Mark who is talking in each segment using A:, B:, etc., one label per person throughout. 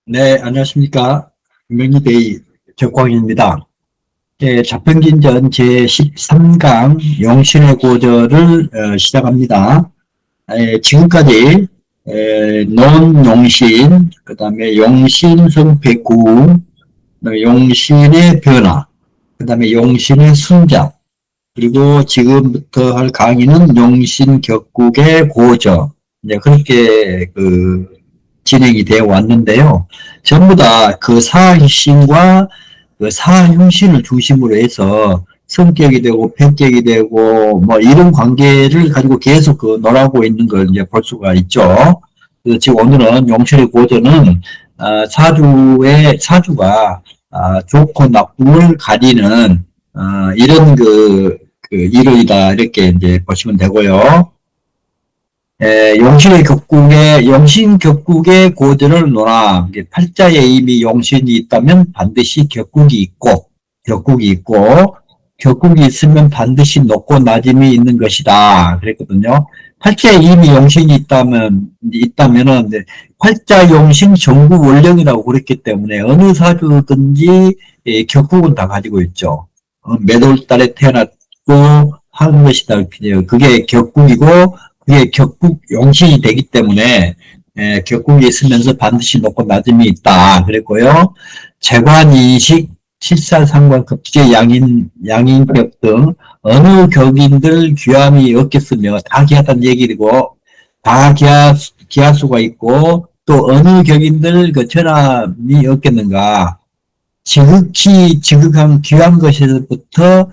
A: 네, 안녕하십니까. 명리데이 적광입니다. 자평진전 제13강 용신의 고절을 시작합니다. 지금까지 논용신, 그 다음에 용신성패구, 그다음에 용신의 변화, 그 다음에 용신의 순자, 그리고 지금부터 할 강의는 용신격국의 고저, 이제 그렇게 진행이 되어 왔는데요. 전부 다 그 사신과 그 사흉신을 중심으로 해서 성격이 되고 편격이 되고 뭐 이런 관계를 가지고 계속 놀아오고 있는 걸 이제 볼 수가 있죠. 그래서 지금 오늘은 용신의 고전은 사주가 좋고 나쁨을 가리는 이런 이론이다 이렇게 이제 보시면 되고요. 용신격국의 고전을 논하. 팔자에 이미 용신이 있다면 반드시 격국이 있으면 반드시 높고 낮음이 있는 것이다. 그랬거든요. 팔자에 이미 용신이 있다면은, 팔자 용신 정구 원령이라고 그랬기 때문에 어느 사주든지 격국은 다 가지고 있죠. 매월 달에 태어났고 하는 것이다. 그게 격국이고, 그게 격국 용신이 되기 때문에 격국이 있으면서 반드시 높고 낮음이 있다 그랬고요. 재관이식, 실사상관, 급제, 양인격 등 어느 격인들 귀함이 없겠으며 다 귀하다는 얘기고 다 귀하수가 있고 또 어느 격인들 전함이 없겠는가. 지극한 귀한 것에서부터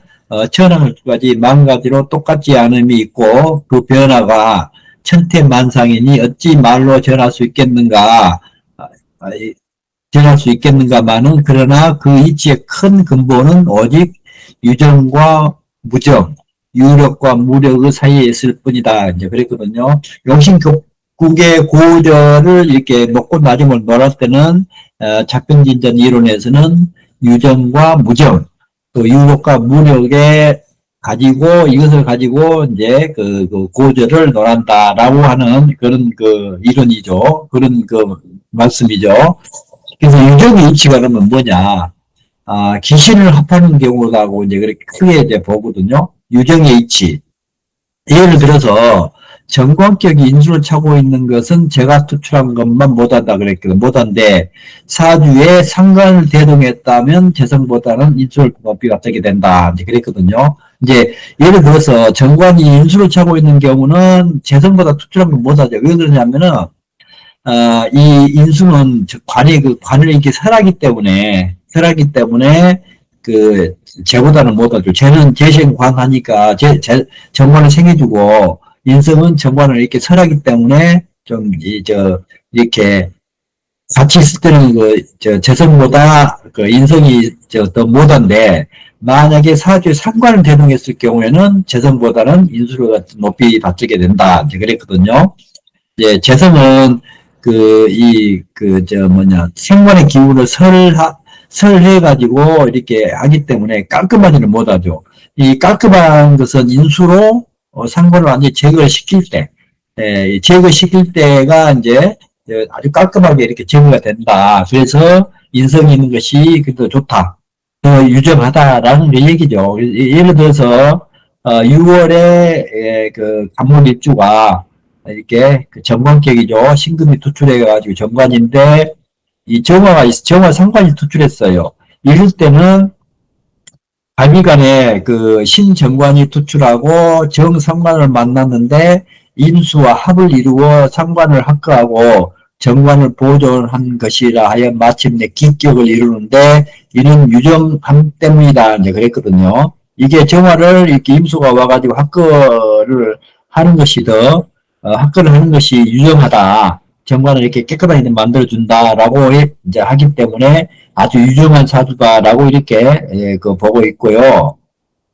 A: 천황까지 만가지로 똑같지 않음이 있고 그 변화가 천태만상이니 어찌 말로 전할 수 있겠는가. 전할 수 있겠는가마는 그러나 그 이치의 큰 근본은 오직 유정과 무정, 유력과 무력의 사이에 있을 뿐이다. 이제 그랬거든요. 용신격국의 고절을 이렇게 높고 낮음을 놀았을 때는 작병진전 이론에서는 유정과 무정, 또 유력과 무력에 이것을 가지고 이제 고절을 논한다라고 하는 그런 이론이죠. 그런 말씀이죠. 그래서 유정의 이치가 그러면 뭐냐? 기신을 합하는 경우라고 이제 그렇게 크게 이제 보거든요. 유정의 이치. 예를 들어서 정관격이 인수를 차고 있는 것은 제가 투출한 것만 못한다 그랬거든. 못한데 사주에 상관을 대동했다면 재성보다는 인수를 높이 갖게 된다. 이제 그랬거든요. 이제 예를 들어서 정관이 인수를 차고 있는 경우는 재성보다 투출한 건 못하죠. 왜 그러냐면은 이 인수는 관을 이렇게 설하기 때문에 쟤보다는 못하죠. 쟤는 재생관 하니까 정관을 생겨주고 인성은 정관을 이렇게 설하기 때문에 이렇게 같이 있을 때는 재성보다 인성이 더 못한데 만약에 사주에 상관을 대동했을 경우에는 재성보다는 인수를 높이 받게 된다. 이제 그랬거든요. 이제 재성은 생관의 기운을 설해가지고 이렇게 하기 때문에 깔끔하지는 못하죠. 이 깔끔한 것은 인수로 상관을 완전히 제거시킬 때가 이제 아주 깔끔하게 이렇게 제거가 된다. 그래서 인성이 있는 것이 그래도 좋다. 더 유정하다라는 그 얘기죠. 예를 들어서 6월에 간목일주가 이렇게 정관격이죠. 신금이 투출해가지고 정관인데 이 정화 상관이 투출했어요. 이럴 때는 가비간에 신정관이 투출하고 정상관을 만났는데 인수와 합을 이루어 상관을 합거하고 정관을 보존한 것이라 하여 마침내 기격을 이루는데 이는 유정함 때문이다. 이제 그랬거든요. 이게 정화를 이렇게 임수가 와가지고 합거를 하는 것이 합거를 하는 것이 유정하다. 정관을 이렇게 깨끗하게 만들어준다라고 이제 하기 때문에 아주 유정한 사주다라고 이렇게 보고 있고요.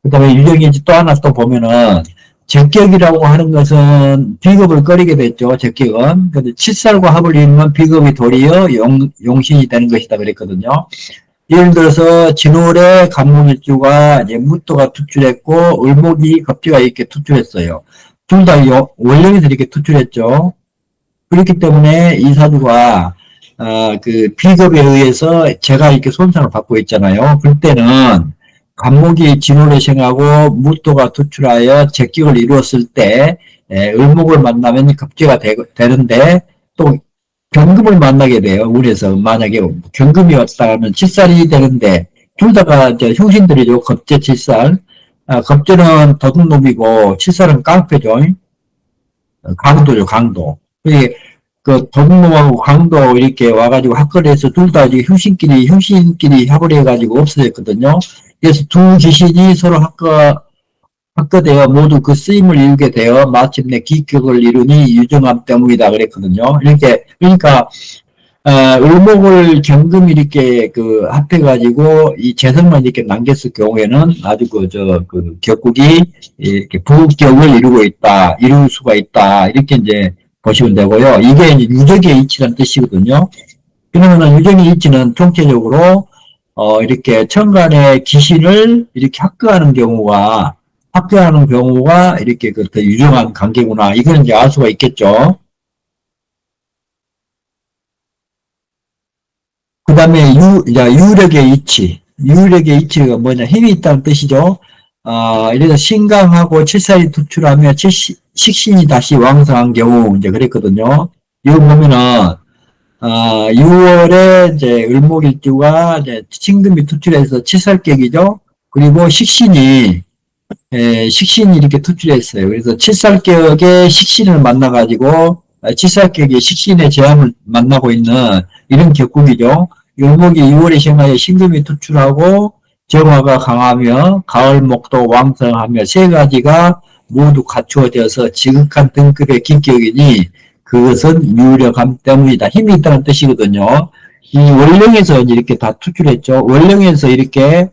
A: 그 다음에 유정인지 또 하나 또 보면은 적격이라고 하는 것은 비겁을 꺼리게 됐죠. 적격은. 근데 칠살과 합을 이루면 비겁이 도리어 용신이 되는 것이다 그랬거든요. 예를 들어서 진월에 간목일주가 이제 무토가 투출했고 을목이 겁지가 이렇게 투출했어요. 둘 다 원령에서 이렇게 투출했죠. 그렇기 때문에 이 사주가 그 비겁에 의해서 제가 이렇게 손상을 받고 있잖아요. 그럴 때는 간목이 진호래생하고 무토가 투출하여 제격을 이루었을 때 을목을 만나면 급제가 되는데 또 경금을 만나게 돼요. 운에서 만약에 경금이 왔다 하면 칠살이 되는데 둘 다가 이제 형신들이죠. 겁제 칠살. 겁제는 도둑놈이고 칠살은 깡패죠. 강도죠, 강도. 그 도둑놈하고 강도 이렇게 와가지고 학거리에서 둘 다 형신끼리 합을 해가지고 없어졌거든요. 그래서 두 귀신이 서로 합거되어 모두 그 쓰임을 이루게 되어 마침내 기격을 이루니 유정함 때문이다 그랬거든요. 그러니까 을목을 경금 이렇게 그 합해가지고 이 재성만 이렇게 남겼을 경우에는 아주 그 격국이 이렇게 부격을 이룰 수가 있다. 이렇게 이제 보시면 되고요. 이게 이제 유적의 이치라는 뜻이거든요. 그러면 유적의 이치는 총체적으로 이렇게 천간의 기신을 이렇게 합거하는 경우가 이렇게 더 유정한 관계구나. 이건 이제 알 수가 있겠죠. 그 다음에 유력의 이치. 유력의 이치가 뭐냐. 힘이 있다는 뜻이죠. 이래서 신강하고 칠살이 투출하며 식신이 다시 왕성한 경우, 이제 그랬거든요. 이거 보면은, 6월에 이제 을목일주가 이제 신금이 투출해서 칠살격이죠. 그리고 식신이 이렇게 투출했어요. 그래서 칠살격의 식신을 만나가지고, 칠살격의 식신의 제함을 만나고 있는 이런 격국이죠. 을목이 6월에 생하여 신금이 투출하고, 정화가 강하며, 가을목도 왕성하며, 세 가지가 모두 갖추어져서 지극한 등급의 기격이니, 그것은 유력함 때문이다. 힘이 있다는 뜻이거든요. 이 원령에서 이렇게 다 투출했죠. 원령에서 이렇게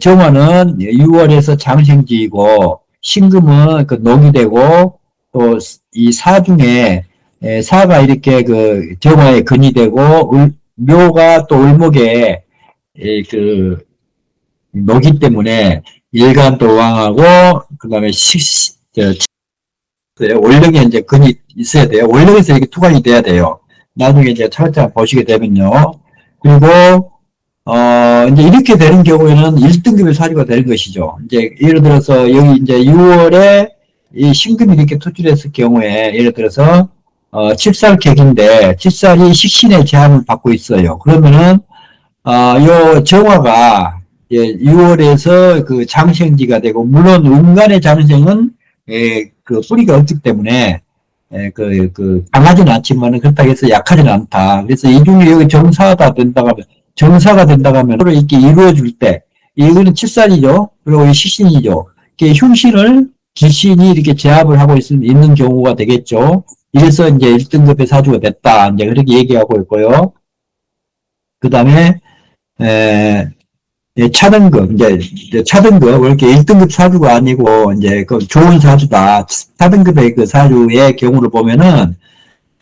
A: 정화는 6월에서 장생지이고 신금은 그 녹이 되고 또 이 사중에 사가 이렇게 그 정화의 근이 되고 묘가 또 을목에 그 녹이 때문에 일간도 왕하고 그 다음에 원령에 이제 근이 있어야 돼요. 원령에서 이렇게 투관이 돼야 돼요. 나중에 이제 차근차근 보시게 되면요. 그리고 이제 이렇게 되는 경우에는 1등급의 사주가 되는 것이죠. 이제 예를 들어서 여기 이제 6월에 이 신금이 이렇게 투출했을 경우에 예를 들어서 칠살객인데 칠살이 식신의 제한을 받고 있어요. 그러면은 요 정화가 6월에서 그 장생지가 되고 물론 운간의 장생은 그 뿌리가 없기 때문에 강하지는 않지만 그렇다고 해서 약하지는 않다. 그래서 이 중에 여기 정사가 된다고 하면 서로 이렇게 이루어줄 때 이거는 칠살이죠. 그리고 이 식신이죠. 이렇게 흉신을 기신이 이렇게 제압을 하고 있는 경우가 되겠죠. 이래서 이제 1등급의 사주가 됐다. 이제 그렇게 얘기하고 있고요. 그 다음에 차등급, 이제 차등급, 이렇게 1등급 사주가 아니고, 이제 그 좋은 사주다. 차등급의 그 사주의 경우를 보면은,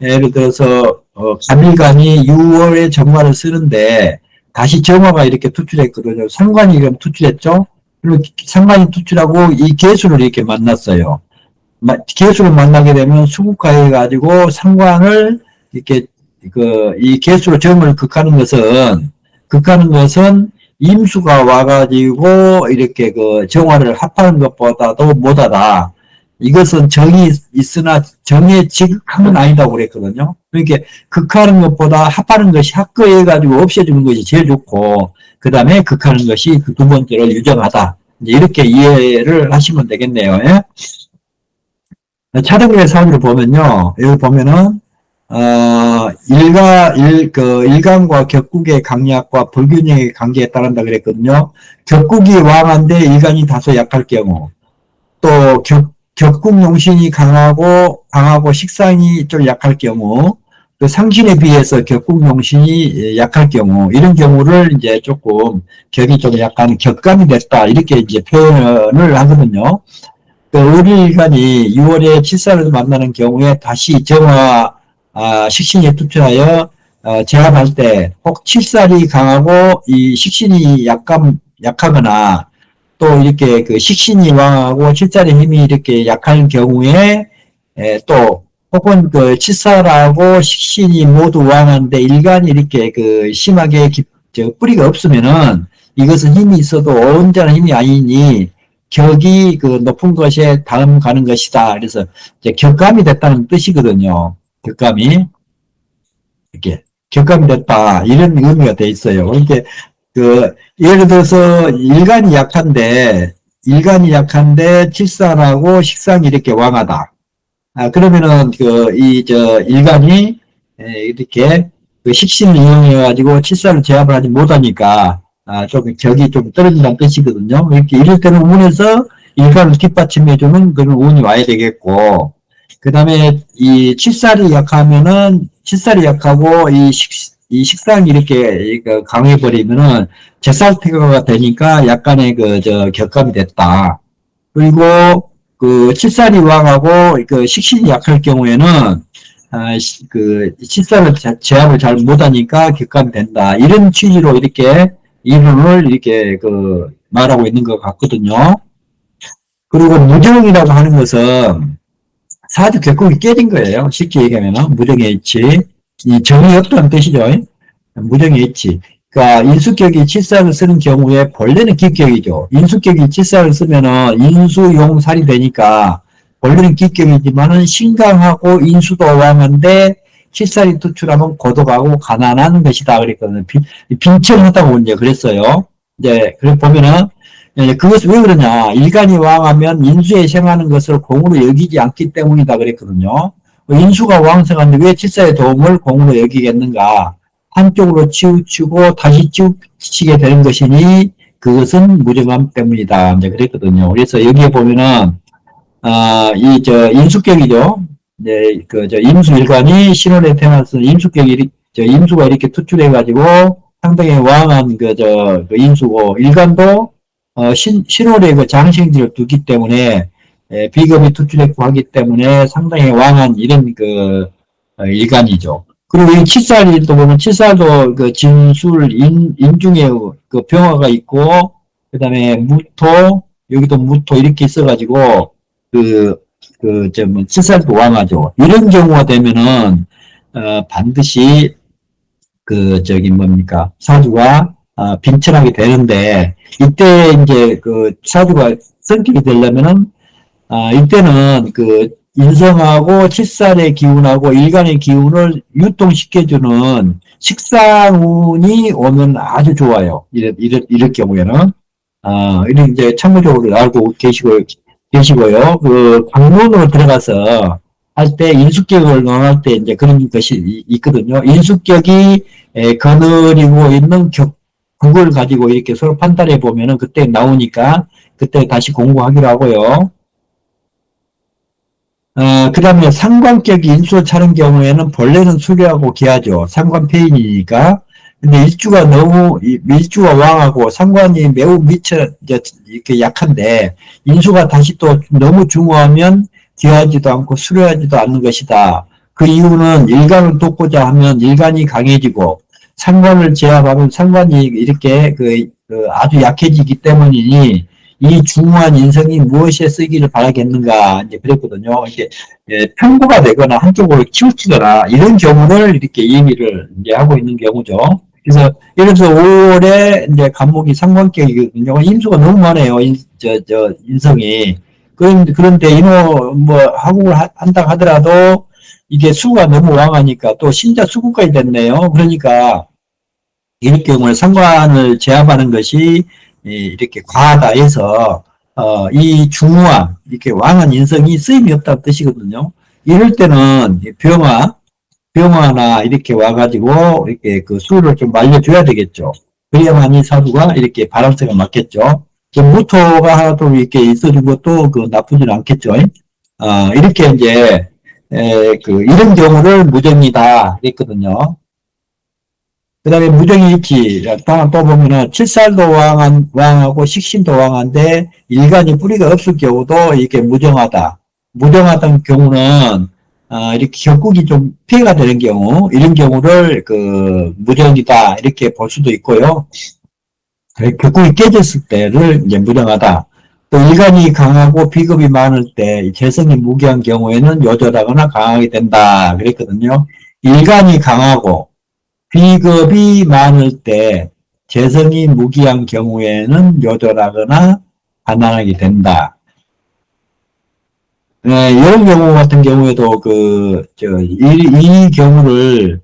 A: 예를 들어서, 갑일간이 6월에 정화를 쓰는데, 다시 정화가 이렇게 투출했거든요. 상관이 그럼 투출했죠? 그리고 상관이 투출하고 이 개수를 이렇게 만났어요. 개수를 만나게 되면 수국화해가지고 상관을 이렇게, 이 개수로 정을 극하는 것은 임수가 와가지고 이렇게 그 정화를 합하는 것보다도 못하다. 이것은 정이 있으나 정의 지극한 아니다고 그랬거든요. 그러니까 극하는 것보다 합하는 것이 합거해가지고 없애주는 것이 제일 좋고 그 다음에 극하는 것이 그 두 번째로 유정하다. 이제 이렇게 이해를 하시면 되겠네요. 예? 차등급의 사주를 보면요. 여기 보면은 일간과 격국의 강약과 불균형의 관계에 따른다 그랬거든요. 격국이 왕한데 일간이 다소 약할 경우, 또 격국 용신이 강하고 식상이 좀 약할 경우, 그 상신에 비해서 격국 용신이 약할 경우, 이런 경우를 이제 조금 격이 좀 약간 격감이 됐다. 이렇게 이제 표현을 하거든요. 그 을일간이 6월에 칠살을 만나는 경우에 다시 정화, 식신이 투출하여, 제압할 때, 혹 칠살이 강하고, 이 식신이 약하거나, 또 이렇게 그 식신이 왕하고 칠살의 힘이 이렇게 약한 경우에, 또, 혹은 그 칠살하고 식신이 모두 왕한데 일간이 이렇게 그 심하게 뿌리가 없으면은 이것은 힘이 있어도 온전한 힘이 아니니 격이 그 높은 것에 다음 가는 것이다. 그래서 이제 격감이 됐다는 뜻이거든요. 격감이 이렇게 격감이 됐다 이런 의미가 돼 있어요. 그러니까 그 예를 들어서 일간이 약한데 칠산하고 식상이 이렇게 왕하다. 그러면은 일간이 이렇게 그 식신을 이용해 가지고 칠산을 제압을 하지 못하니까 좀 격이 좀 떨어진다는 뜻이거든요. 이렇게 이럴 때는 운에서 일간을 뒷받침해주는 그런 운이 와야 되겠고, 그 다음에 이 칠살이 약하고 이 식상이 이렇게 강해버리면은 제살태가가 되니까 약간의 격감이 됐다. 그리고 그 칠살이 왕하고 그 식신이 약할 경우에는 칠살을 제압을 잘 못하니까 격감이 된다. 이런 취지로 이렇게 이론을 이렇게 말하고 있는 것 같거든요. 그리고 무정이라고 하는 것은 사주 격국이 깨진 거예요. 쉽게 얘기하면 무정의 일치. 이 정이 없다는 뜻이죠. 무정의 일치. 그러니까 인수격이 칠살을 쓰는 경우에 본래는 기격이죠. 인수격이 칠살을 쓰면은 인수용살이 되니까 본래는 기격이지만은 신강하고 인수도 왕한데 칠살이 투출하면 고독하고 가난한 것이다 그랬거든요. 빈천하다고 이제 그랬어요. 이제 그래 보면은 그것이 왜 그러냐? 일간이 왕하면 인수에 생하는 것을 공으로 여기지 않기 때문이다 그랬거든요. 인수가 왕성한데 왜 칠살의 도움을 공으로 여기겠는가? 한쪽으로 치우치고 다시 치우치게 되는 것이니 그것은 무정함 때문이다. 이제 그랬거든요. 그래서 여기에 보면은 인수격이죠. 네, 임수일간이 신월에 태어나서 임수가 이렇게 투출해가지고 상당히 왕한 인수고 일간도 신월에 그 장생지를 두기 때문에 비겁이 투출했고 하기 때문에 상당히 왕한 이런 일간이죠. 그리고 이 칠살도 보면 칠살도 그 진술 인중에 그 병화가 있고 그다음에 무토 여기도 무토 이렇게 있어가지고 칠살도 왕하죠. 이런 경우가 되면은 반드시 사주가 빈천하게 되는데 이때 이제 사주가 성격이 되려면은 이때는 인성하고 칠살의 기운하고 일간의 기운을 유통시켜주는 식상운이 오면 아주 좋아요. 이럴 경우에는. 이런 이제 참고적으로 알고 계시고요. 관문으로 들어가서 할 때 인수격을 논할 때 이제 그런 것이 있거든요. 인수격이 거느리고 있는 그걸 가지고 이렇게 서로 판단해 보면은 그때 나오니까 그때 다시 공부하기로 하고요. 그 다음에 상관격이 인수를 차는 경우에는 본래는 수료하고 기하죠. 상관폐인이니까. 근데 일주가 왕하고 상관이 매우 이렇게 약한데, 인수가 다시 또 너무 중후하면 기하지도 않고 수료하지도 않는 것이다. 그 이유는 일간을 돕고자 하면 일간이 강해지고, 상관을 제압하면 상관이 이렇게 아주 약해지기 때문이니, 이 중후한 인성이 무엇에 쓰기를 바라겠는가, 이제 그랬거든요. 이게, 편고가 되거나 한쪽으로 치우치거나, 이런 경우를 이렇게 얘기를 이제 하고 있는 경우죠. 그래서, 예를 들어서 5월에 이제 간목이 상관격이거든요. 임수가 너무 많아요. 인성이. 그런데 하국을 한다 하더라도, 이게 수가 너무 왕하니까 또 신자 수국까지 됐네요. 그러니까, 이럴 경우에 상관을 제압하는 것이 이렇게 과하다 해서 이 중후한 이렇게 왕한 인성이 쓰임이 없다는 뜻이거든요. 이럴 때는 병화나 이렇게 와가지고 이렇게 수를 좀 말려줘야 되겠죠. 그래야만이 사주가 이렇게 바람새가 맞겠죠. 무토가 하나 또 이렇게 있어준 것도 나쁘지는 않겠죠. 이렇게 이제 이런 경우를 무정이다 그랬거든요. 그 다음에 무정이 있지. 또 보면은, 칠살도 왕하고 식신도 왕한데, 일간이 뿌리가 없을 경우도 이렇게 무정하다. 무정하던 경우는, 이렇게 격국이 좀 피해가 되는 경우, 이런 경우를 무정이다. 이렇게 볼 수도 있고요. 격국이 깨졌을 때를 이제 무정하다. 그 또 일간이 강하고 비겁이 많을 때 재성이 무기한 경우에는 요절하거나 강하게 된다 그랬거든요. 일간이 강하고 비겁이 많을 때 재성이 무기한 경우에는 요절하거나 가난하게 된다. 네, 이런 경우 같은 경우에도 이 경우를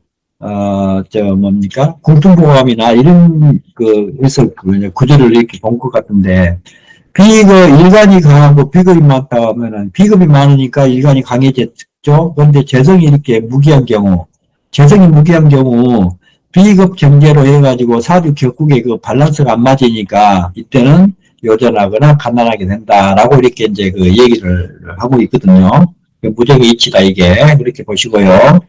A: 뭡니까? 공통보감이나 이런 해서 구조를 이렇게 본 것 같은데, 일간이 강하고 비겁이 많다 하면은, 비겁이 많으니까 일간이 강해졌죠? 그런데 재성이 이렇게 무기한 경우, 비겁 정제로 해가지고 사주 격국의 그 밸런스가 안 맞으니까, 이때는 요전하거나 가난하게 된다라고 이렇게 이제 그 얘기를 하고 있거든요. 무적의 이치다, 이게. 그렇게 보시고요.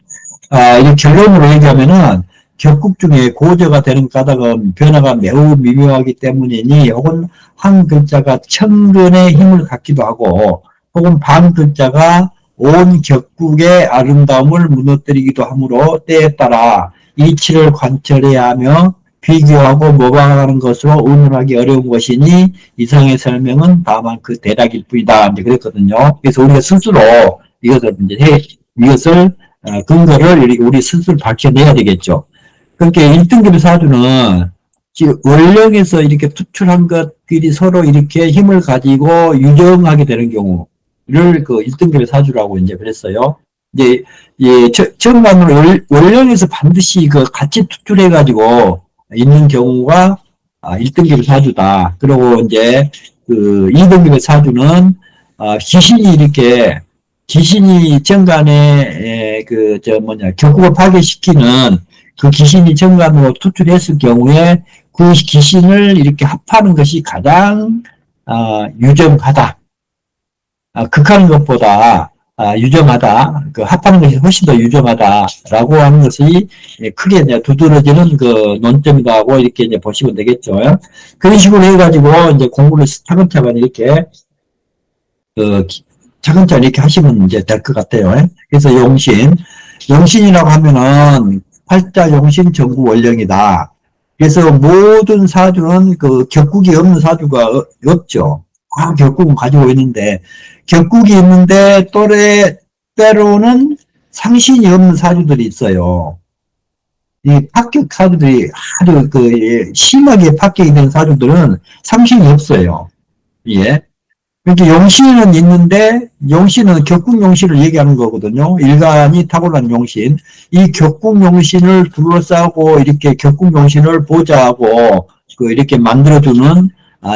A: 이 결론으로 얘기하면은, 격국 중에 고저가 되는 까닭은 변화가 매우 미묘하기 때문이니, 혹은 한 글자가 천근의 힘을 갖기도 하고, 혹은 반 글자가 온 격국의 아름다움을 무너뜨리기도 하므로 때에 따라 이치를 관철해야 하며 비교하고 모방하는 것으로 의논하기 어려운 것이니 이상의 설명은 다만 그 대략일 뿐이다. 이제 그랬거든요. 그래서 우리가 스스로 이것을 근거를 우리 스스로 밝혀내야 되겠죠. 그러니까 1등급의 사주는 원령에서 이렇게 투출한 것들이 서로 이렇게 힘을 가지고 유정하게 되는 경우를 그 1등급의 사주라고 이제 그랬어요. 이제, 정관으로 원령에서 반드시 그 같이 투출해가지고 있는 경우가 1등급의 사주다. 그리고 이제 그 2등급의 사주는 귀신이 정관에 격국을 파괴시키는 그 귀신이 정관으로 투출했을 경우에 그 귀신을 이렇게 합하는 것이 가장 유정하다. 극하는 것보다 유정하다. 그 합하는 것이 훨씬 더 유정하다라고 하는 것이 크게 이제 두드러지는 그 논점이다 하고 이렇게 이제 보시면 되겠죠. 그런 식으로 해가지고 이제 공부를 차근차근 이렇게 차근차근 이렇게 하시면 이제 될 것 같아요. 그래서 용신이라고 하면은 팔자 용신 정구 원령이다. 그래서 모든 사주는 그 격국이 없는 사주가 없죠. 격국은 가지고 있는데, 격국이 있는데 때로는 상신이 없는 사주들이 있어요. 이 합격 사주들이 아주 심하게 합격이 된 사주들은 상신이 없어요. 예. 그러니까 용신은 있는데, 용신은 격국 용신을 얘기하는 거거든요. 일간이 탁월한 용신. 이 격국 용신을 둘러싸고 이렇게 격국 용신을 보좌하고 이렇게 만들어주는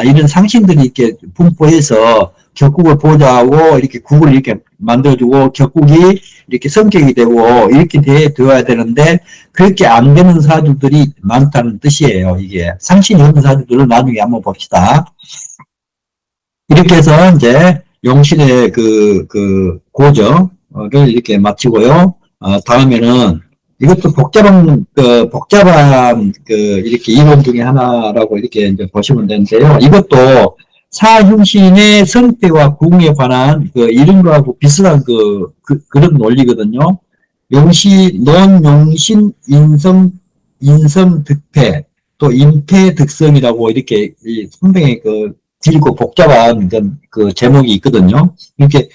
A: 이런 상신들이 이렇게 분포해서 격국을 보좌하고 이렇게 국을 이렇게 만들어주고 격국이 이렇게 성격이 되고 이렇게 되어야 되는데 그렇게 안 되는 사주들이 많다는 뜻이에요. 이게 상신이 없는 사주들을 나중에 한번 봅시다. 이렇게 해서 이제 용신의 고정을 이렇게 마치고요. 다음에는 이것도 복잡한 이렇게 이론 중에 하나라고 이렇게 이제 보시면 되는데요. 이것도 사흉신의 성패와 궁에 관한 이런 거하고 비슷한 그런 논리거든요. 논용신, 인성, 득패, 또 인패, 득성이라고 이렇게 상당히 길고 복잡한 그 제목이 있거든요. 이렇게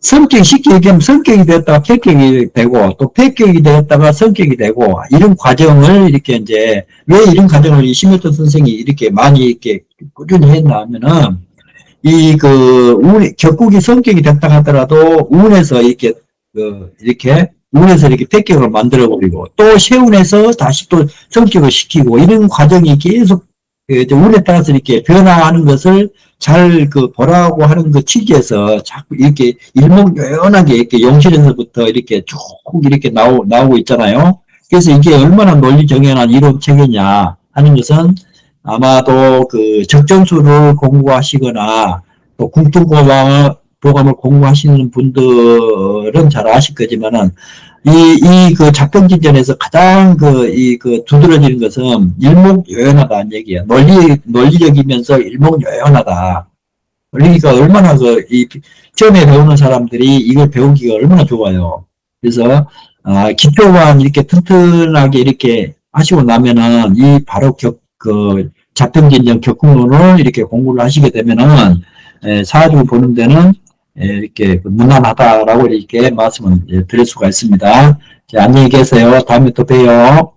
A: 쉽게 얘기하면 성격이 되었다가 폐격이 되고 또 폐격이 되었다가 성격이 되고 이런 과정을 이렇게 이제 왜 이런 과정을 심효천 선생이 이렇게 많이 이렇게 꾸준히 했나 하면은 격국이 성격이 됐다 하더라도 운에서 이렇게 운에서 이렇게 폐격을 만들어 버리고 또 세운에서 다시 또 성격을 시키고 이런 과정이 계속 운에 따라서 이렇게 변화하는 것을 잘 보라고 하는 취지에서 자꾸 이렇게 일목요연하게 이렇게 용신에서부터 이렇게 쭉 이렇게 나오고 있잖아요. 그래서 이게 얼마나 논리 정연한 이론 체계냐 하는 것은 아마도 적전수를 공부하시거나 또 궁통보감을 공부하시는 분들은 잘 아실 거지만은 작경진전에서 가장 두드러지는 것은 일목요연하다는 얘기예요. 논리적이면서 일목요연하다. 그러니까 얼마나 처음에 배우는 사람들이 이걸 배우기가 얼마나 좋아요. 그래서, 기초만 이렇게 튼튼하게 이렇게 하시고 나면은 바로 작경진전 격국론을 이렇게 공부를 하시게 되면은, 사주를 보는 데는 이렇게 무난하다라고 이렇게 말씀을 드릴 수가 있습니다. 자, 안녕히 계세요. 다음에 또 봬요.